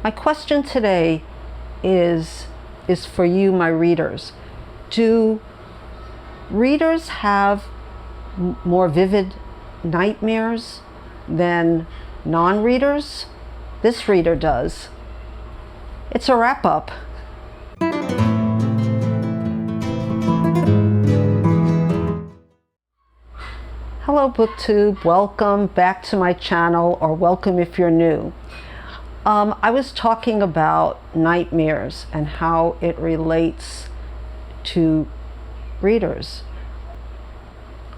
My question today is for you, my readers. Do readers have more vivid nightmares than non-readers? This reader does. It's a wrap-up. Hello Booktube, welcome back to my channel, or welcome if you're new. I was talking about nightmares and how it relates to readers.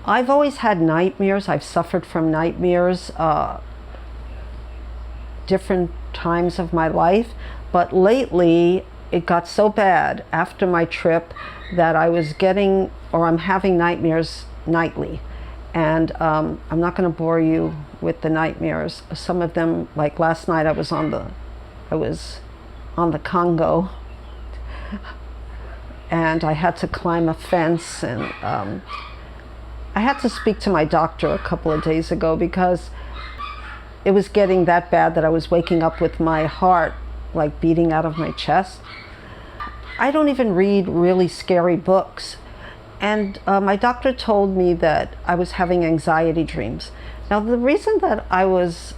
I've always had nightmares. I've suffered from nightmares different times of my life, but lately it got so bad after my trip that I was getting, or I'm having nightmares nightly. And I'm not going to bore you with the nightmares. Some of them, like last night, I was on the Congo, and I had to climb a fence, and I had to speak to my doctor a couple of days ago because it was getting that bad that I was waking up with my heart like beating out of my chest. I don't even read really scary books. And my doctor told me that I was having anxiety dreams. Now, the reason that I was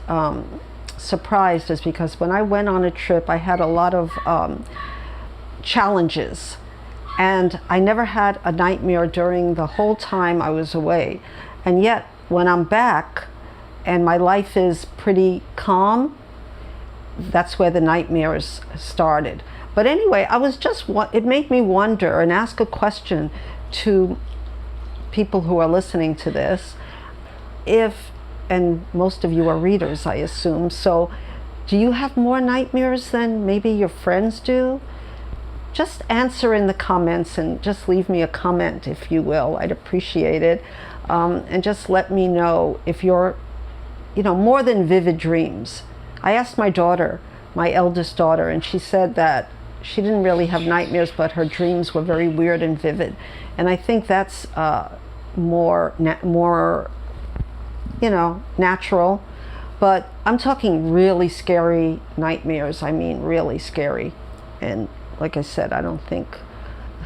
surprised is because when I went on a trip, I had a lot of challenges. And I never had a nightmare during the whole time I was away. And yet, when I'm back and my life is pretty calm, that's where the nightmares started. But anyway, it made me wonder and ask a question to people who are listening to this, and most of you are readers, I assume, so do you have more nightmares than maybe your friends do? Just answer in the comments, and just leave me a comment if you will. I'd appreciate it. And just let me know if you're, more than vivid dreams. I asked my daughter, my eldest daughter, and she said that she didn't really have nightmares, but her dreams were very weird and vivid. And I think that's more natural. But I'm talking really scary nightmares. I mean, really scary. And like I said, I don't think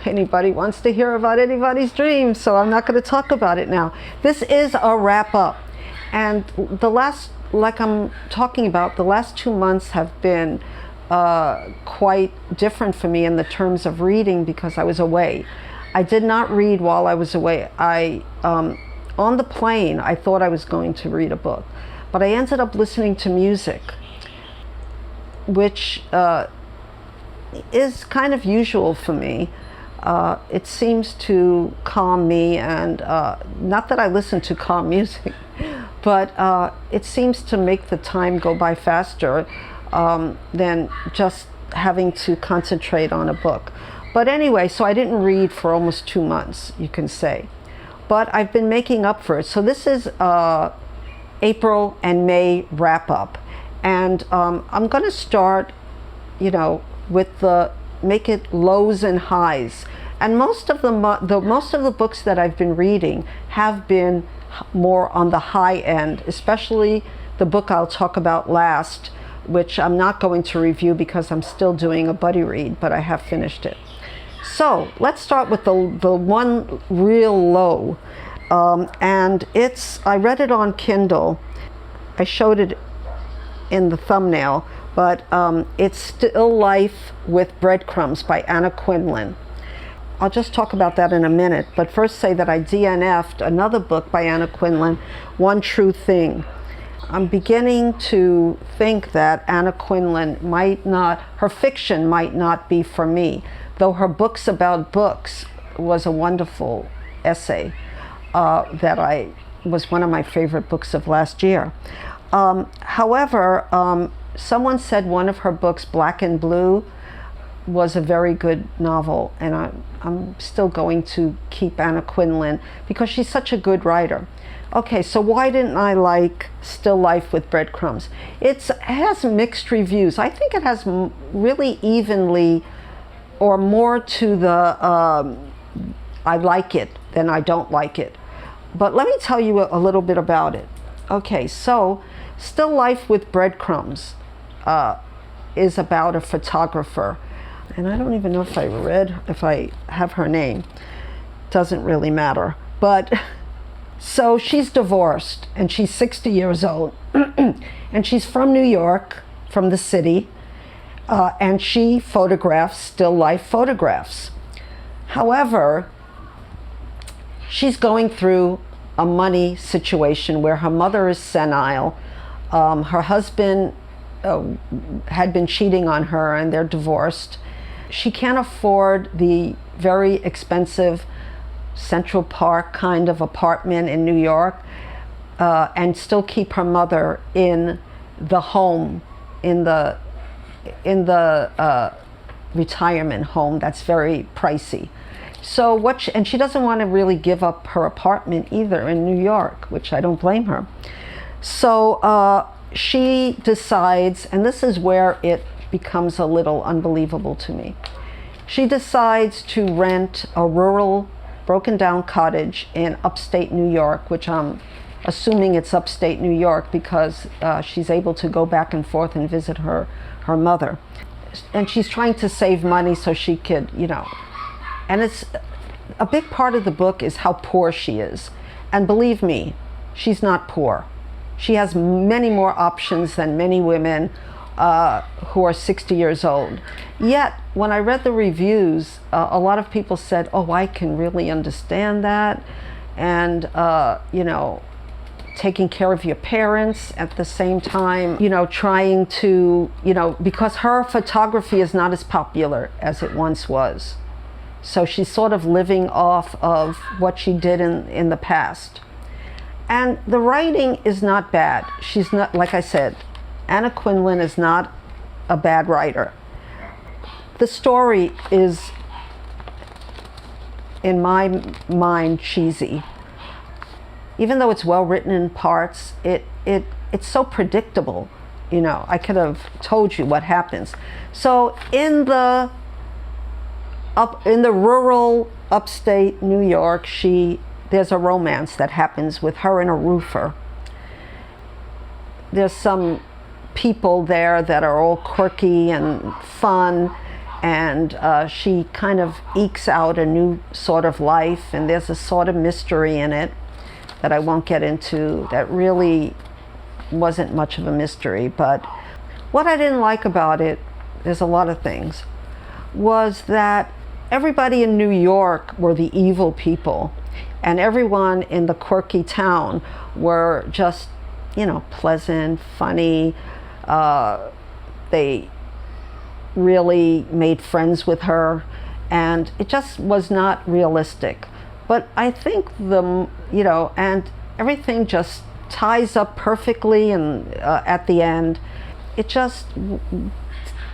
anybody wants to hear about anybody's dreams, so I'm not going to talk about it now. This is a wrap-up. And like I'm talking about, the last 2 months have been quite different for me in the terms of reading because I was away. I did not read while I was away. On the plane, I thought I was going to read a book, but I ended up listening to music, which is kind of usual for me. It seems to calm me, and not that I listen to calm music, but it seems to make the time go by faster than just having to concentrate on a book. But anyway, so I didn't read for almost 2 months, you can say. But I've been making up for it. So this is April and May wrap up. And I'm going to start, with make it lows and highs. And most of the books that I've been reading have been more on the high end, especially the book I'll talk about last, which I'm not going to review because I'm still doing a buddy read, but I have finished it. So let's start with the one real low. And I read it on Kindle. I showed it in the thumbnail, but it's Still Life with Breadcrumbs by Anna Quindlen. I'll just talk about that in a minute, but first say that I DNF'd another book by Anna Quindlen, One True Thing. I'm beginning to think that Anna Quindlen her fiction might not be for me, though her books about books was a wonderful essay that was one of my favorite books of last year. However, someone said one of her books, Black and Blue, was a very good novel, and I'm still going to keep Anna Quindlen because she's such a good writer. Okay, so why didn't I like Still Life with Breadcrumbs? It has mixed reviews. I think it has really evenly, or more to the I like it than I don't like it. But let me tell you a little bit about it. Okay, so Still Life with Breadcrumbs is about a photographer. And I don't even know if I have her name. Doesn't really matter. But so she's divorced and she's 60 years old. And she's from New York, from the city. And she photographs still life photographs. However, she's going through a money situation where her mother is senile. Her husband had been cheating on her and they're divorced. She can't afford the very expensive Central Park kind of apartment in New York and still keep her mother in the home, in the retirement home that's very pricey. So and she doesn't want to really give up her apartment either in New York, which I don't blame her. So she decides, and this is where it becomes a little unbelievable to me. She decides to rent a rural, broken down cottage in upstate New York, which I'm assuming it's upstate New York because she's able to go back and forth and visit her mother. And she's trying to save money so she could, and it's a big part of the book is how poor she is. And believe me, she's not poor. She has many more options than many women who are 60 years old. Yet, when I read the reviews, a lot of people said, oh, I can really understand that. And, taking care of your parents at the same time, trying to, because her photography is not as popular as it once was. So she's sort of living off of what she did in the past. And the writing is not bad. She's not, like I said, Anna Quindlen is not a bad writer. The story is, in my mind, cheesy. Even though it's well written in parts, it's so predictable. I could have told you what happens. So in the rural upstate New York, there's a romance that happens with her and a roofer. There's some people there that are all quirky and fun, and she kind of ekes out a new sort of life, and there's a sort of mystery in it that I won't get into that really wasn't much of a mystery. But what I didn't like about it, there's a lot of things, was that everybody in New York were the evil people, and everyone in the quirky town were just, pleasant, funny. They really made friends with her, and it just was not realistic. But I think and everything just ties up perfectly, and at the end, it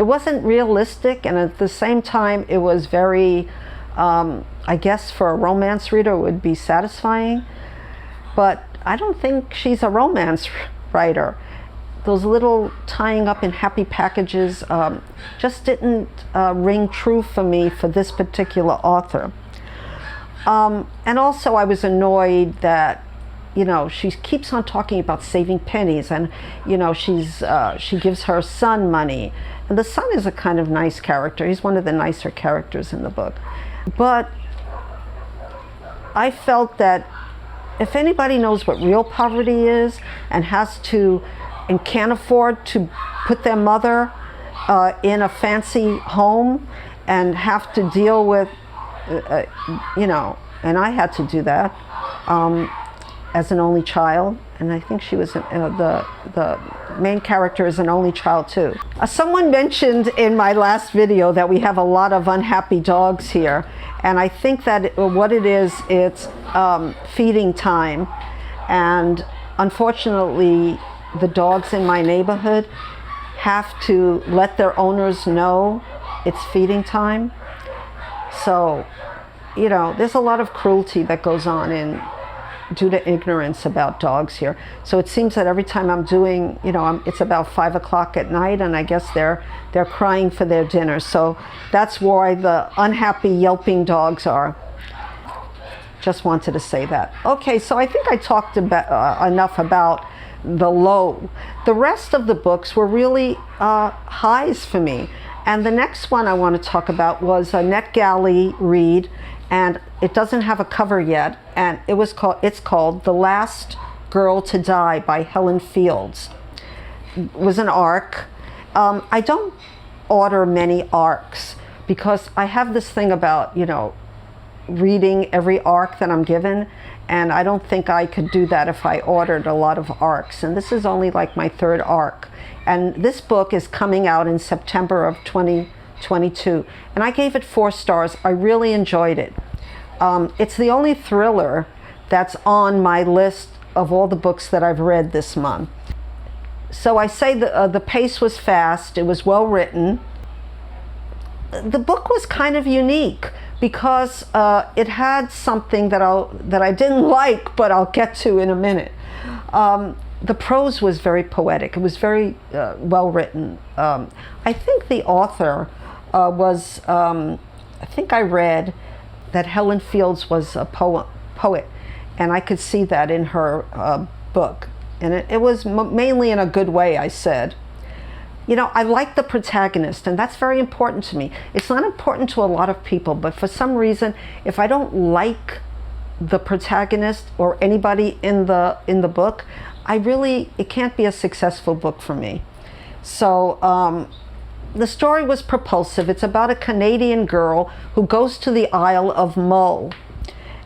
wasn't realistic, and at the same time, it was very, I guess for a romance reader, it would be satisfying. But I don't think she's a romance writer. Those little tying up in happy packages just didn't ring true for me for this particular author. And also I was annoyed that, she keeps on talking about saving pennies, and, she gives her son money. And the son is a kind of nice character. He's one of the nicer characters in the book. But I felt that if anybody knows what real poverty is and can't afford to put their mother in a fancy home and have to deal with, and I had to do that as an only child, and I think she was the main character is an only child too. Someone mentioned in my last video that we have a lot of unhappy dogs here, and I think that what it is, it's feeding time, and unfortunately the dogs in my neighborhood have to let their owners know it's feeding time. So, there's a lot of cruelty that goes on due to ignorance about dogs here. So it seems that every time I'm doing, it's about 5 o'clock at night, and I guess they're crying for their dinner. So that's why the unhappy yelping dogs are. Just wanted to say that. Okay, so I think I talked enough about the low. The rest of the books were really highs for me. And the next one I want to talk about was a NetGalley read, and it doesn't have a cover yet, and it's called The Last Girl to Die by Helen Fields. It was an arc. I don't order many arcs because I have this thing about, reading every arc that I'm given, and I don't think I could do that if I ordered a lot of arcs. And this is only like my third arc. And this book is coming out in September of 2022. And I gave it 4 stars. I really enjoyed it. It's the only thriller that's on my list of all the books that I've read this month. So I say the pace was fast. It was well written. The book was kind of unique because it had something that I didn't like, but I'll get to in a minute. The prose was very poetic. It was very well written. I think the author was, I think I read that Helen Fields was a poet, and I could see that in her book. And it was mainly in a good way, I said. I like the protagonist, and that's very important to me. It's not important to a lot of people, but for some reason, if I don't like the protagonist or anybody in the book, it can't be a successful book for me. So the story was propulsive. It's about a Canadian girl who goes to the Isle of Mull,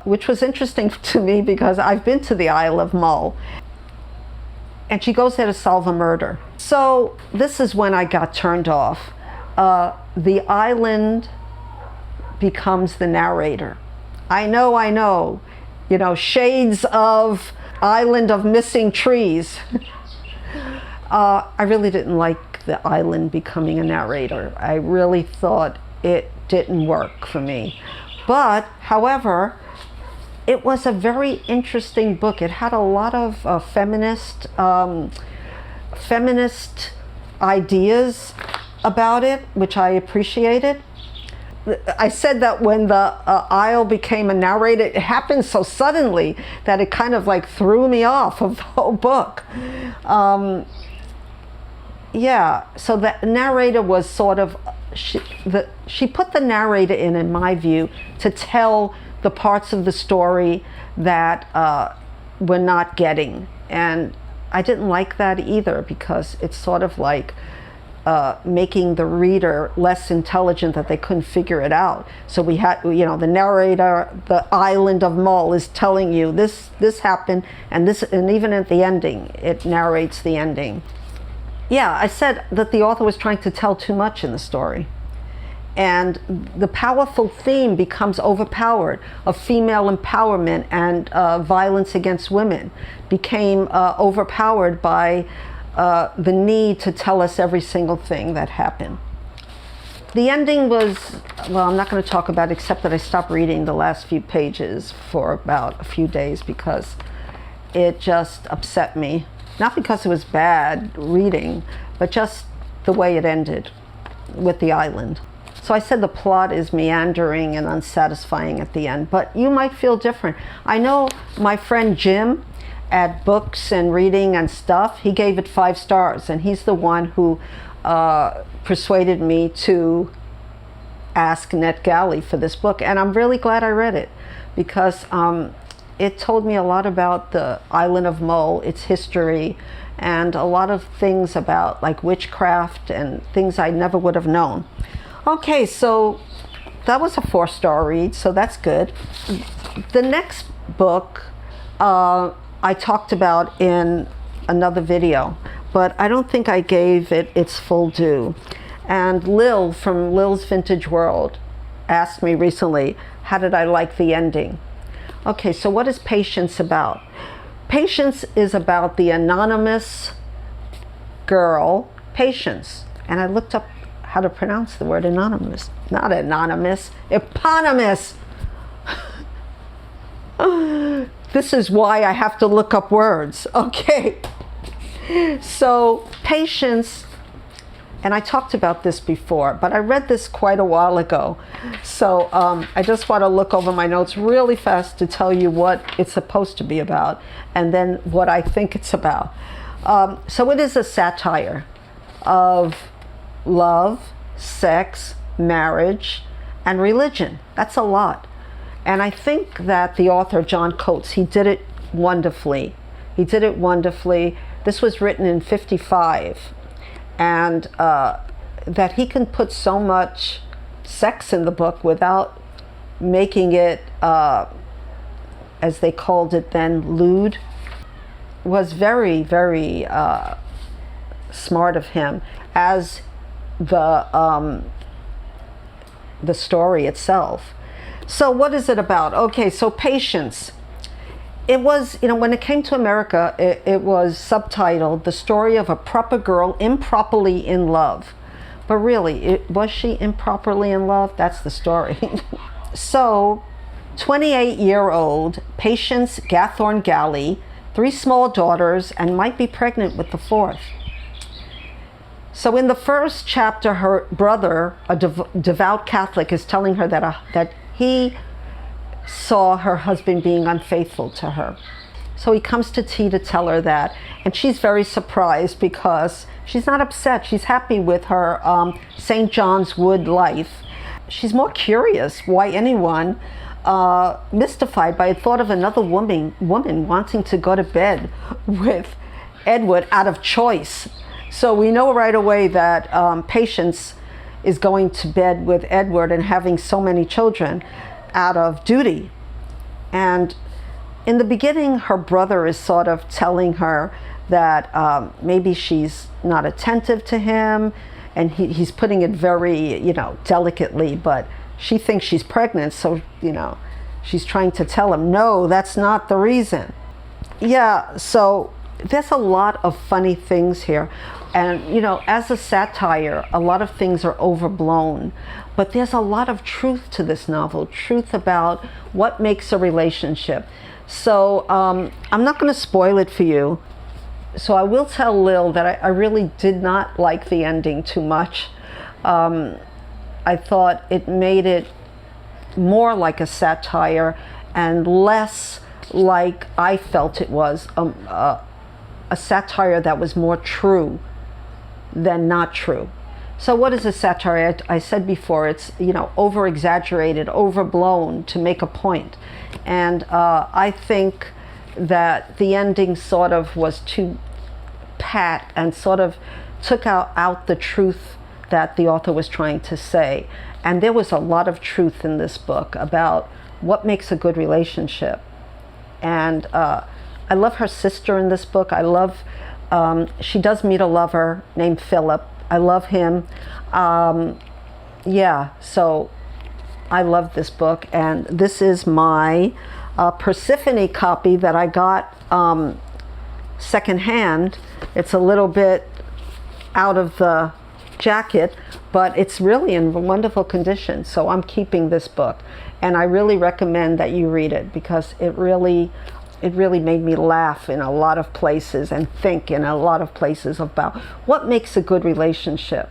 which was interesting to me because I've been to the Isle of Mull. And she goes there to solve a murder. So this is when I got turned off. The island becomes the narrator. I know, shades of Island of Missing Trees. I really didn't like the island becoming a narrator. I really thought it didn't work for me. But, however, it was a very interesting book. It had a lot of feminist ideas about it, which I appreciated. I said that when the Isle became a narrator, it happened so suddenly that it kind of like threw me off of the whole book. Yeah, so the narrator was sort of, she put the narrator in my view, to tell the parts of the story that we're not getting. And I didn't like that either, because it's sort of like making the reader less intelligent, that they couldn't figure it out. So we had, the narrator, the Island of Mull, is telling you this happened, and even at the ending, it narrates the ending. Yeah, I said that the author was trying to tell too much in the story. And the powerful theme becomes overpowered of female empowerment, and violence against women became overpowered by the need to tell us every single thing that happened. The ending was, well, I'm not going to talk about it, except that I stopped reading the last few pages for about a few days because it just upset me. Not because it was bad reading, but just the way it ended with the island. So I said the plot is meandering and unsatisfying at the end, but you might feel different. I know my friend Jim at Books and Reading and Stuff, he gave it 5 stars, and he's the one who persuaded me to ask NetGalley for this book. And I'm really glad I read it, because it told me a lot about the Island of Mull, its history, and a lot of things about like witchcraft and things I never would have known. Okay, so that was a 4-star read, so that's good. The next book I talked about in another video, but I don't think I gave it its full due. And Lil from Lil's Vintage World asked me recently, how did I like the ending? Okay, so what is Patience about? Patience is about the anonymous girl, Patience. And I looked up how to pronounce the word anonymous. Not anonymous, eponymous. This is why I have to look up words. Okay. So Patience, and I talked about this before, but I read this quite a while ago. So I just want to look over my notes really fast to tell you what it's supposed to be about, and then what I think it's about. So it is a satire of love, sex, marriage, and religion. That's a lot. And I think that the author, John Coates, he did it wonderfully. He did it wonderfully. This was written in 55. And that he can put so much sex in the book without making it, as they called it then, lewd, was very, very smart of him, as the story itself. So what is it about? Okay, so Patience. It was, when it came to America, it was subtitled The Story of a Proper Girl Improperly in Love. But really, was she improperly in love? That's the story. So, 28-year-old Patience Gathorne Galley, 3 small daughters, and might be pregnant with the 4th. So in the first chapter, her brother, a devout Catholic, is telling her that he saw her husband being unfaithful to her. So he comes to tea to tell her that, and she's very surprised because she's not upset. She's happy with her St. John's Wood life. She's more curious why anyone, mystified by the thought of another woman wanting to go to bed with Edward out of choice. So we know right away that Patience is going to bed with Edward and having so many children out of duty. And in the beginning, her brother is sort of telling her that maybe she's not attentive to him, and he's putting it very, delicately, but she thinks she's pregnant, so, she's trying to tell him, no, that's not the reason. Yeah, so there's a lot of funny things here. And, as a satire, a lot of things are overblown, but there's a lot of truth to this novel, truth about what makes a relationship. So I'm not going to spoil it for you. So I will tell Lil that I really did not like the ending too much. I thought it made it more like a satire and less like I felt it was, a satire that was more true than not true. So what is a satire? I said before, it's, over-exaggerated, overblown to make a point. And I think that the ending sort of was too pat and sort of took out the truth that the author was trying to say. And there was a lot of truth in this book about what makes a good relationship. And I love her sister in this book. I love, she does meet a lover named Philip. I love him. Yeah, so I love this book. And this is my Persephone copy that I got secondhand. It's a little bit out of the jacket, but it's really in wonderful condition. So I'm keeping this book, and I really recommend that you read it because it really made me laugh in a lot of places and think in a lot of places about what makes a good relationship.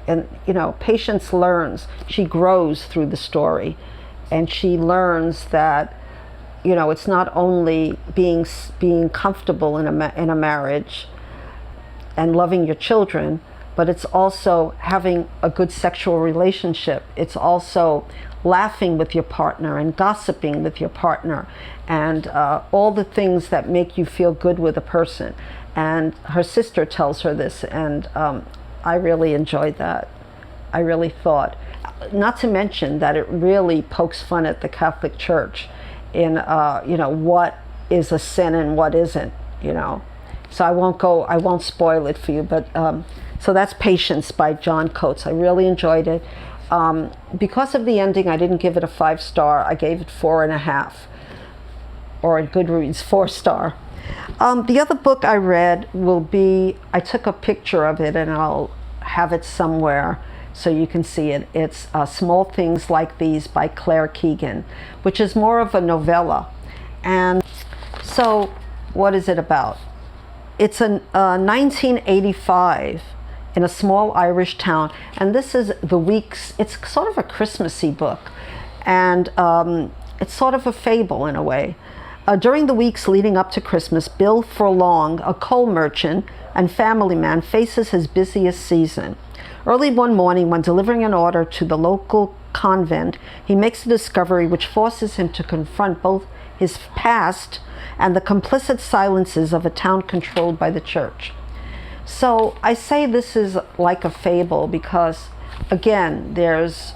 And Patience learns, she grows through the story, and she learns that it's not only being comfortable in a marriage and loving your children, but it's also having a good sexual relationship. It's also laughing with your partner and gossiping with your partner and all the things that make you feel good with a person. And her sister tells her this, and I really enjoyed that. I really thought, not to mention that it really pokes fun at the Catholic Church in what is a sin and what isn't, So I won't spoil it for you, but so that's Patience by John Coates. I really enjoyed it. Because of the ending, I didn't give it a 5-star. I gave it 4.5, or in Goodreads, 4-star. The other book I read will be, I took a picture of it and I'll have it somewhere so you can see it. It's Small Things Like These by Claire Keegan, which is more of a novella. And so what is it about? It's a 1985 in a small Irish town, and this is it's sort of a Christmassy book, and it's sort of a fable in a way. During the weeks leading up to Christmas, Bill Furlong, a coal merchant and family man, faces his busiest season. Early one morning, when delivering an order to the local convent, he makes a discovery which forces him to confront both his past and the complicit silences of a town controlled by the church. So I say this is like a fable because, again, there's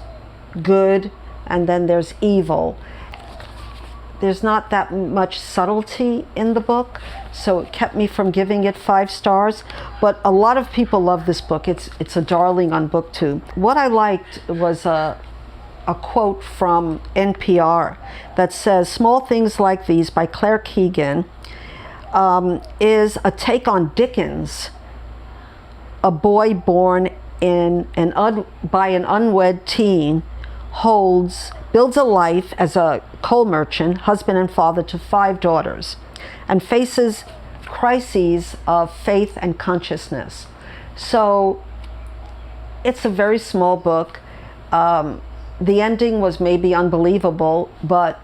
good and then there's evil. There's not that much subtlety in the book, so it kept me from giving it 5 stars. But a lot of people love this book. It's a darling on BookTube. What I liked was a quote from NPR that says, "Small Things Like These" by Claire Keegan is a take on Dickens, a boy born by an unwed teen builds a life as a coal merchant, husband and father to 5 daughters, and faces crises of faith and consciousness. So it's a very small book. The ending was maybe unbelievable, but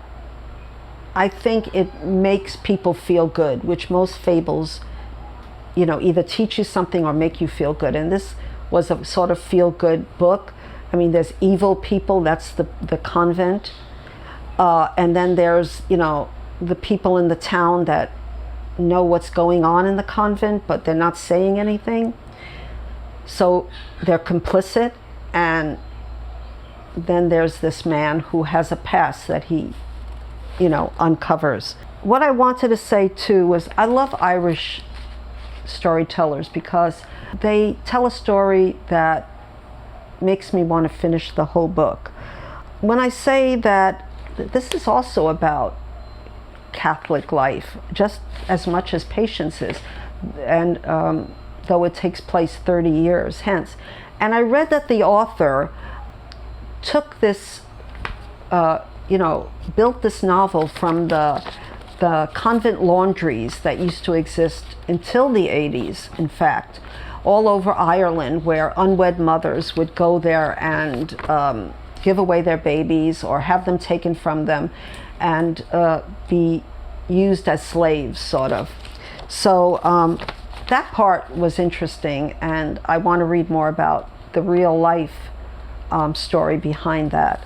I think it makes people feel good, which most fables, either teach you something or make you feel good. And this was a sort of feel-good book. I mean, there's evil people, that's the convent. And then there's, the people in the town that know what's going on in the convent, but they're not saying anything. So they're complicit. And then there's this man who has a past that he, uncovers. What I wanted to say too was I love Irish storytellers because they tell a story that makes me want to finish the whole book. When I say that this is also about Catholic life, just as much as Patience is, and though it takes place 30 years hence. And I read that the author took this, built this novel from the convent laundries that used to exist until the 80s, in fact, all over Ireland, where unwed mothers would go there and give away their babies or have them taken from them and be used as slaves, sort of. So that part was interesting, and I want to read more about the real life story behind that.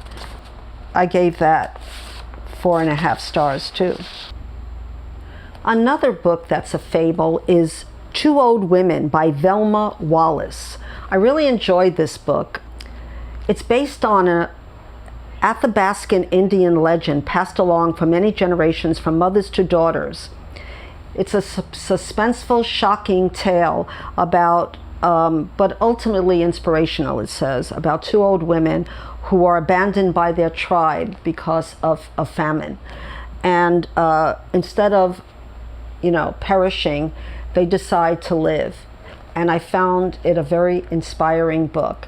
I gave that 4.5 stars too. Another book that's a fable is Two Old Women by Velma Wallis. I really enjoyed this book. It's based on an Athabascan Indian legend passed along for many generations from mothers to daughters. It's a suspenseful, shocking tale about, but ultimately inspirational, it says, about 2 old women who are abandoned by their tribe because of a famine. And instead of, perishing, they decide to live. And I found it a very inspiring book.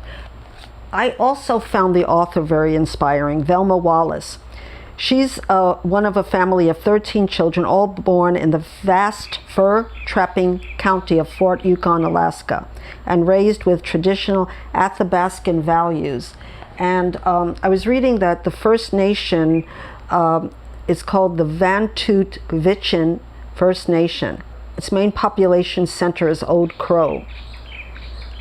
I also found the author very inspiring, Velma Wallis. She's one of a family of 13 children, all born in the vast fur-trapping county of Fort Yukon, Alaska, and raised with traditional Athabascan values. And I was reading that the First Nation is called the Vantut Vichin First Nation. Its main population center is Old Crow.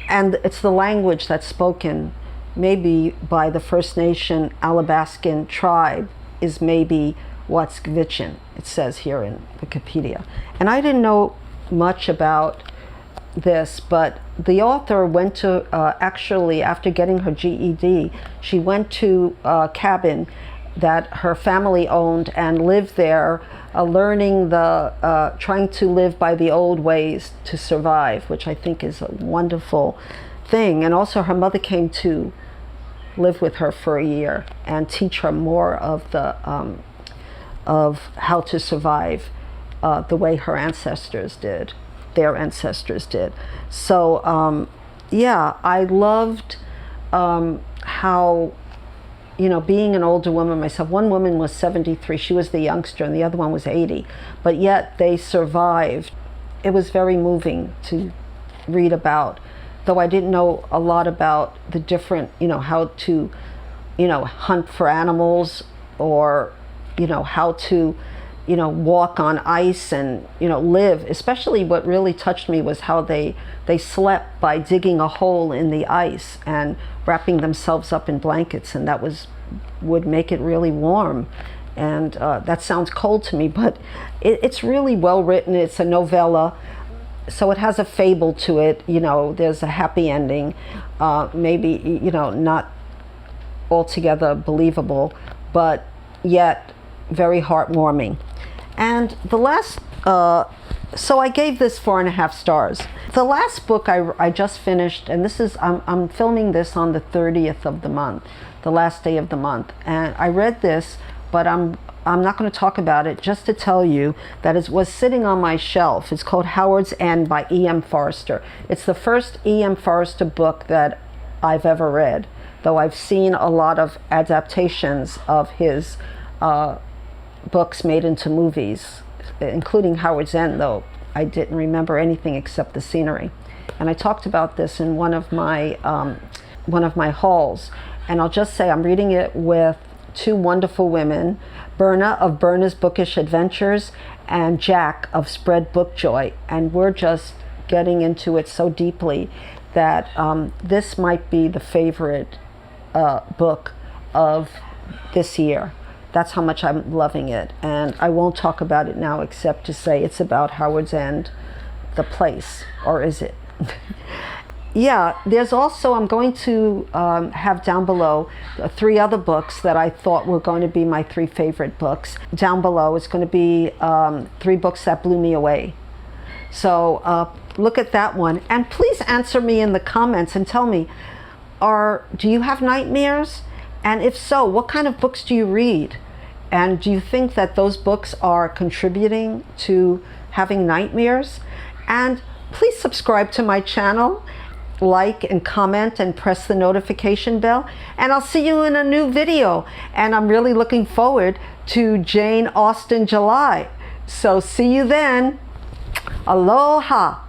And it's the language that's spoken maybe by the First Nation Athabascan tribe is maybe Watskwichin, it says here in Wikipedia. And I didn't know much about this, but the author went to, actually, after getting her GED, she went to a cabin that her family owned and lived there, learning trying to live by the old ways to survive, which I think is a wonderful thing. And also her mother came to live with her for a year and teach her more of how to survive the way her ancestors did, their ancestors did. So yeah, I loved how, being an older woman myself, one woman was 73, she was the youngster, and the other one was 80, but yet they survived. It was very moving to read about, though I didn't know a lot about the different, how to, hunt for animals, or, how to walk on ice and, live. Especially what really touched me was how they slept by digging a hole in the ice and wrapping themselves up in blankets, and that would make it really warm. And that sounds cold to me, but it's really well written. It's a novella, so it has a fable to it. There's a happy ending, maybe, not altogether believable, but yet very heartwarming. And the last, so I gave this 4.5 stars. The last book I just finished, and this is, I'm filming this on the 30th of the month, the last day of the month. And I read this, but I'm not going to talk about it, just to tell you that it was sitting on my shelf. It's called Howard's End by E.M. Forster. It's the first E.M. Forster book that I've ever read, though I've seen a lot of adaptations of his books made into movies, including Howard's End, though I didn't remember anything except the scenery. And I talked about this in one of my hauls. And I'll just say I'm reading it with two wonderful women, Berna of Berna's Bookish Adventures and Jack of Spread Book Joy. And we're just getting into it so deeply that this might be the favorite book of this year. That's how much I'm loving it. And I won't talk about it now except to say it's about Howard's End, the place, or is it? Yeah, there's also, I'm going to have down below 3 other books that I thought were going to be my 3 favorite books. Down below, it's going to be 3 books that blew me away. So look at that one. And please answer me in the comments and tell me, do you have nightmares? And if so, what kind of books do you read? And do you think that those books are contributing to having nightmares? And please subscribe to my channel, like and comment and press the notification bell, and I'll see you in a new video. And I'm really looking forward to Jane Austen July. So see you then. Aloha.